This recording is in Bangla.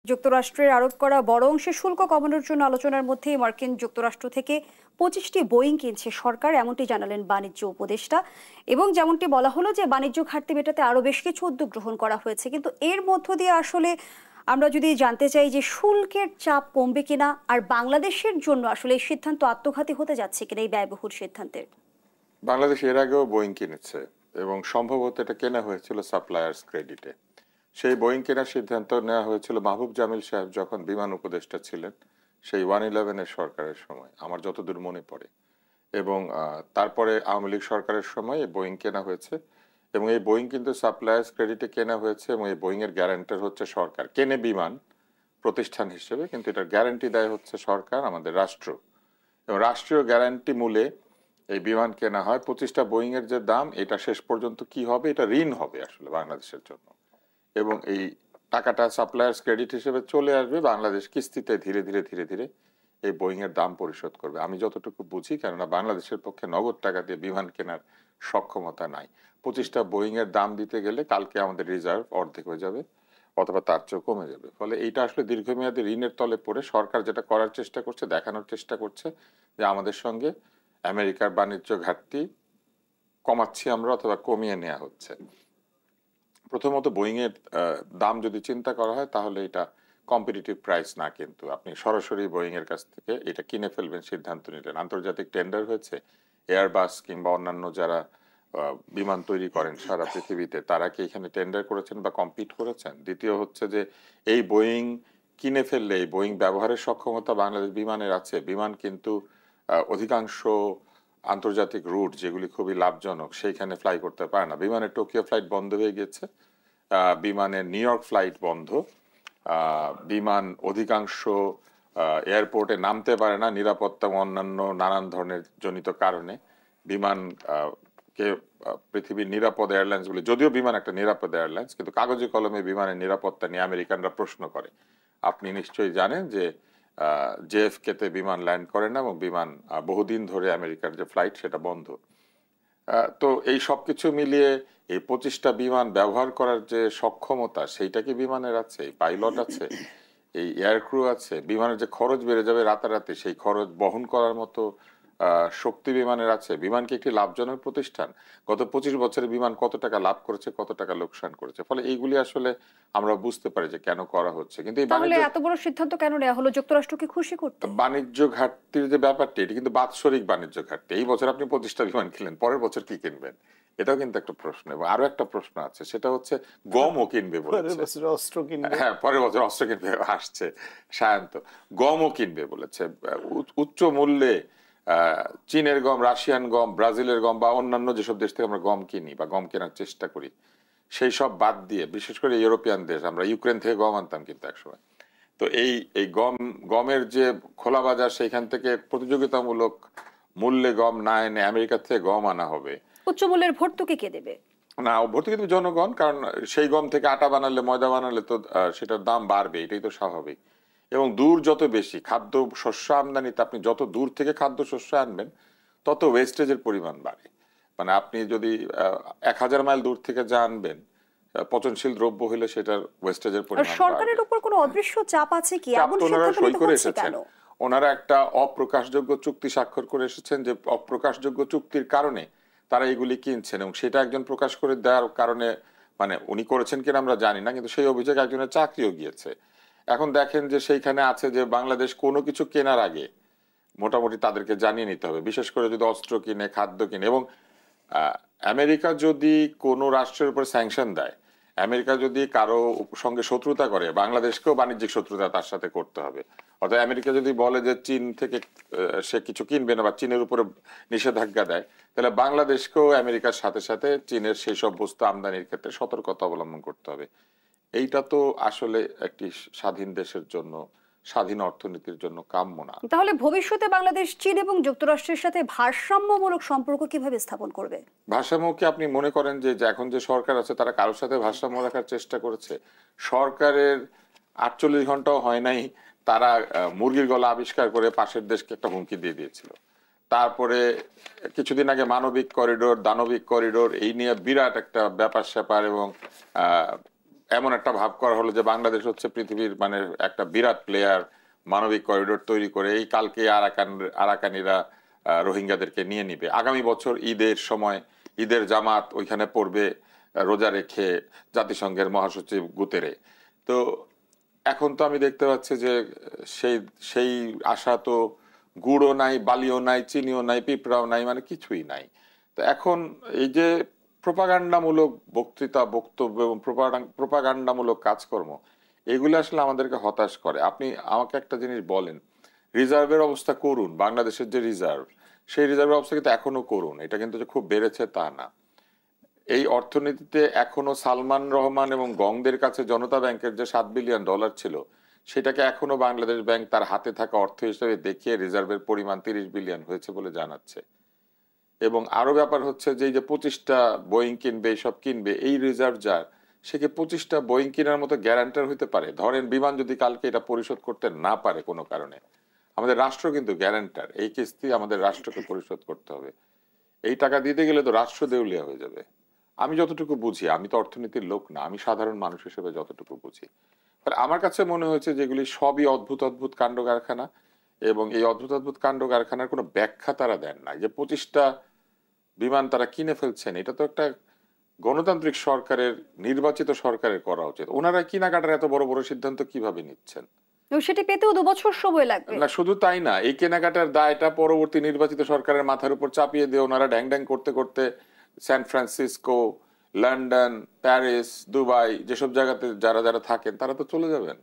যুক্তরাষ্ট্রের আরোপ করা বড় অংশের শুল্ক কমানোর জন্য আলোচনার মধ্যেই মার্কিন যুক্তরাষ্ট্র থেকে 25টি বোয়িং কিনছে সরকার, এমনটি জানালেন বাণিজ্য উপদেষ্টা। এবং যেমনটি বলা হলো যে বাণিজ্য ঘাটতি মেটাতে আরো বেশ কিছু উদ্যোগ গ্রহণ করা হয়েছে, কিন্তু এর মধ্য দিয়ে আসলে আমরা যদি জানতে চাই যে শুল্কের চাপ কমবে কিনা, আর বাংলাদেশের জন্য আসলে এই সিদ্ধান্ত আত্মঘাতী হতে যাচ্ছে কিনা এই ব্যয়বহুল সিদ্ধান্তের। বাংলাদেশ এর আগেও বোয়িং কিনেছে এবং সম্ভবত এটা কেনা হয়েছিল সাপ্লায়ার্স ক্রেডিটে। সেই বোয়িং কেনার সিদ্ধান্ত নেওয়া হয়েছিল মাহবুব জামিল সাহেব যখন বিমান উপদেষ্টা ছিলেন, সেই 111-এর সরকারের সময়, আমার যতদূর মনে পড়ে। এবং তারপরে আওয়ামী লীগ সরকারের সময় এই বোয়িং কেনা হয়েছে এবং এই বোয়িং কিন্তু সাপ্লায়ার্স ক্রেডিটে কেনা হয়েছে এবং এই বোয়িং এর গ্যারান্টার হচ্ছে সরকার। কেনে বিমান প্রতিষ্ঠান হিসেবে, কিন্তু এটার গ্যারান্টি দেয় হচ্ছে সরকার, আমাদের রাষ্ট্র। এবং রাষ্ট্রীয় গ্যারান্টি মূলে এই বিমান কেনা হয়। 25টা বোয়িং এর যে দাম, এটা শেষ পর্যন্ত কি হবে, এটা ঋণ হবে আসলে বাংলাদেশের জন্য। এবং এই টাকাটা সাপ্লায়ার্স ক্রেডিট হিসেবে চলে আসবে, বাংলাদেশ কিস্তিতে ধীরে ধীরে ধীরে ধীরে এই বোয়িং এর দাম পরিশোধ করবে, আমি যতটুকু বুঝি। কেননা বাংলাদেশের পক্ষে নগদ টাকা দিয়ে বিমান কেনার সক্ষমতা নাই। 25টা বোয়িং এর দাম দিতে গেলে কালকে আমাদের রিজার্ভ অর্ধেক হয়ে যাবে অথবা তার চেয়েও কমে যাবে। ফলে এইটা আসলে দীর্ঘমেয়াদী ঋণের তলে পড়ে সরকার যেটা করার চেষ্টা করছে, দেখানোর চেষ্টা করছে যে আমাদের সঙ্গে আমেরিকার বাণিজ্য ঘাটতি কমাচ্ছি আমরা অথবা কমিয়ে নেওয়া হচ্ছে। প্রথমত বোয়িং এর দাম যদি চিন্তা করা হয় তাহলে এটা কম্পিটিটিভ প্রাইস না, কিন্তু আপনি সরাসরি বোয়িং এর কাছ থেকে এটা কিনে ফেলবেন সিদ্ধান্ত নিলেন। আন্তর্জাতিক টেন্ডার হয়েছে, এয়ারবাস কিংবা অন্যান্য যারা বিমান তৈরি করেন সারা পৃথিবীতে, তারা কি এখানে টেন্ডার করেছেন বা কম্পিট করেছেন? দ্বিতীয় হচ্ছে যে এই বোয়িং কিনে ফেললে এই বোয়িং ব্যবহারের সক্ষমতা বাংলাদেশ বিমানের আছে। বিমান কিন্তু অধিকাংশ আন্তর্জাতিক রুট যেগুলি খুবই লাভজনক সেইখানে ফ্লাই করতে পারে না। বিমানের টোকিও ফ্লাইট বন্ধ হয়ে গেছে, বিমানের নিউ ইয়র্ক ফ্লাইট বন্ধ, বিমান অধিকাংশ এয়ারপোর্টে নামতে পারে না নিরাপত্তা এবং অন্যান্য নানান ধরনের জনিত কারণে। বিমান কে পৃথিবীর নিরাপদ এয়ারলাইন্স গুলি, যদিও বিমান একটা নিরাপদ এয়ারলাইন্স, কিন্তু কাগজে কলমে বিমানের নিরাপত্তা নিয়ে আমেরিকানরা প্রশ্ন করে। আপনি নিশ্চয়ই জানেন যে জেএফকে তে বিমান ল্যান্ড করে না এবং বিমান বহুদিন ধরে আমেরিকার যে ফ্লাইট সেটা বন্ধ। তো এই সবকিছু মিলিয়ে এই 25টা বিমান ব্যবহার করার যে সক্ষমতা, সেইটা কি বিমানের আছে? পাইলট আছে, এই এয়ার ক্রু আছে? বিমানের যে খরচ বেড়ে যাবে রাতারাতি, সেই খরচ বহন করার মতো শক্তি বিমানের আছে? বিমান কি একটি লাভজনক প্রতিষ্ঠান? গত 25 বছরে বিমান কত টাকা লাভ করেছে, কত টাকা লোকসান করেছে? ফলে এইগুলি আসলে আমরা বুঝতে পারি যে কেন করা হচ্ছে। কিন্তু এই তাহলে এত বড় সিদ্ধান্ত কেন নেওয়া হলো যুক্তরাষ্ট্রকে খুশি করতে? বাণিজ্য ঘাটতির যে ব্যাপারটি, এটা কিন্তু বাৎসরিক বাণিজ্য ঘাটতি। এই বছর আপনি 25টা বিমান কিনলেন, পরের বছর কি কিনবেন? এটাও কিন্তু একটা প্রশ্ন। এবং আরো একটা প্রশ্ন আছে, সেটা হচ্ছে গমও কিনবে বলেছে। হ্যাঁ, পরের বছর অস্ত্র কিনবে আসছে সায়ন্ত। গমও কিনবে বলেছে উচ্চ মূল্যে। চীনের গম, রাশিয়ান গম, ব্রাজিলের গম বা অন্যান্য যেসব দেশ থেকে আমরা গম কিনি বা গম কেনার চেষ্টা করি, সেই সব বাদ দিয়ে, বিশেষ করে ইউরোপিয়ান দেশ, আমরা ইউক্রেন থেকে গম আনতাম কিন্তু একসময়। তো এই গমের যে খোলা বাজার, সেইখান থেকে প্রতিযোগিতামূলক মূল্যে গম না এনে আমেরিকা থেকে গম আনা হবে। উচ্চ মূল্যের ভর্তুকি কে দেবে? না, ভর্তুকি দেবে জনগণ, কারণ সেই গম থেকে আটা বানালে, ময়দা বানালে তো সেটার দাম বাড়বে, এটাই তো স্বাভাবিক। এবং দূর যত বেশি খাদ্য শস্য আমদানিতে, আপনি যত দূর থেকে খাদ্য শস্য আনবেন তত ওয়েস্টেজের পরিমাণ বাড়ে। মানে আপনি যদি 1000 মাইল দূর থেকে যা আনবেন, পচনশীল দ্রব্য হলে সেটার ওয়েস্টেজের পরিমাণ বাড়বে। সরকারের উপর কোনো অদৃশ্য চাপ আছে কি? এমন ওনারা সিদ্ধান্ত সই নিতে করে হচ্ছে এসেছেন। কেন? ওনারা একটা অপ্রকাশযোগ্য চুক্তি স্বাক্ষর করে এসেছেন, যে অপ্রকাশযোগ্য চুক্তির কারণে তারা এগুলি কিনছেন, এবং সেটা একজন প্রকাশ করে দেওয়ার কারণে, মানে উনি করেছেন কিনা আমরা জানি না, কিন্তু সেই অভিযোগে একজনের চাকরিও গিয়েছে। এখন দেখেন যে সেইখানে আছে যে বাংলাদেশ কোনো কিছু কেনার আগে মোটামুটি তাদেরকে জানিয়ে নিতে হবে, বিশেষ করে যদি অস্ত্র কিনে, খাদ্য কিনে। এবং আমেরিকা যদি কোনো রাষ্ট্রের উপর স্যাংশন দেয়, আমেরিকা যদি কারো সঙ্গে শত্রুতা করে, বাংলাদেশকেও বাণিজ্যিক শত্রুতা তার সাথে করতে হবে। অর্থাৎ আমেরিকা যদি বলে যে চীন থেকে সে কিছু কিনবে না বা চীনের উপরে নিষেধাজ্ঞা দেয়, তাহলে বাংলাদেশকেও আমেরিকার সাথে সাথে চীনের সেই সব বস্তু আমদানির ক্ষেত্রে সতর্কতা অবলম্বন করতে হবে। এইটা তো আসলে একটি স্বাধীন দেশের জন্য, স্বাধীন অর্থনীতির জন্য কাম্য না। তাহলে ভবিষ্যতে বাংলাদেশ চীন এবং যুক্তরাষ্ট্রের সাথে ভারসাম্যমূলক সম্পর্ক কিভাবে স্থাপন করবে? ভারসাম্যকে আপনি মনে করেন যে এখন যে সরকার আছে তারা কারোর সাথে ভারসাম্য রাখার চেষ্টা করেছে? সরকারের 48 ঘন্টাও হয় নাই, তারা মুরগির গলা আবিষ্কার করে পাশের দেশকে একটা হুমকি দিয়ে দিয়েছিল। তারপরে কিছুদিন আগে মানবিক করিডোর, দানবিক করিডোর, এই নিয়ে বিরাট একটা ব্যাপার স্যাপার এবং এমন একটা ভাব করা হলো যে বাংলাদেশ হচ্ছে পৃথিবীর মানে একটা বিরাট প্লেয়ার, মানবিক করিডোর তৈরি করে এই কালকে আরাকানিরা রোহিঙ্গাদেরকে নিয়ে নিবে, আগামী বছর ঈদের সময় ঈদের জামাত ওইখানে পড়বে রোজা রেখে জাতিসংঘের মহাসচিব গুতেরে। তো এখন তো আমি দেখতে পাচ্ছি যে সেই সেই আশা তো গুড়ও নাই, বালিও নাই, চিনিও নাই, পিঁপড়াও নাই, মানে কিছুই নাই। তো এখন এই যে প্রোপাগান্ডামূলক বক্তৃতা, বক্তব্য এবং প্রোপাগান্ডামূলক কাজকর্ম, এগুলো আসলে আমাদেরকে হতাশ করে। আপনি আমাকে একটা জিনিস বলেন, রিজার্ভের অবস্থা করুন, বাংলাদেশের যে রিজার্ভ, সেই রিজার্ভের অবস্থা কিন্তু এখনো করুন, এটা কিন্তু যে খুব বেড়েছে তা না। এই অর্থনীতিতে এখনো সালমান রহমান এবং গংদের কাছে জনতা ব্যাংকের যে $7 বিলিয়ন ছিল, সেটাকে এখনো বাংলাদেশ ব্যাংক তার হাতে থাকা অর্থ হিসেবে দেখিয়ে রিজার্ভের পরিমাণ 30 বিলিয়ন হয়েছে বলে জানাচ্ছে। এবং আরো ব্যাপার হচ্ছে যে এই যে 25টা বোয়িং কিনবে, এইসব কিনবে, এই রিজার্ভ যার, সে কি 25টা বোয়িং কেনার মতো গ্যারান্টার হতে পারে? ধরেন বিমান যদি কালকে এটা পরিশোধ করতে না পারে কোনো কারণে, আমাদের রাষ্ট্র কিন্তু গ্যারান্টার, এই কিস্তি আমাদের রাষ্ট্রকে পরিশোধ করতে হবে। এই টাকা দিতে গেলে তো রাষ্ট্র দেউলিয়া হয়ে যাবে। আমি যতটুকু বুঝি, আমি তো অর্থনীতির লোক না, আমি সাধারণ মানুষ হিসেবে যতটুকু বুঝি, আমার কাছে মনে হয়েছে যেগুলি সবই অদ্ভুত অদ্ভুত কাণ্ড কারখানা, এবং এই অদ্ভুত অদ্ভুত কাণ্ড কারখানার কোনো ব্যাখ্যা তারা দেন না। যে 25টা বিমান তারা কিনে ফেলছেন, এটা তো একটা গণতান্ত্রিক সরকারের, নির্বাচিত সরকারের করা উচিত। ওনারা কেনাকাটার এত বড় বড় সিদ্ধান্ত কিভাবে নিচ্ছেন? সেটি পেতেও 2 বছর সময় লাগবে। না, শুধু তাই না, এই কেনাকাটার দায়টা পরবর্তী নির্বাচিত সরকারের মাথার উপর চাপিয়ে দিয়ে ওনারা ড্যাং ড্যাং করতে করতে San Francisco, London, Paris, Dubai, যেসব জায়গাতে যারা যারা থাকেন তারা তো চলে যাবেন।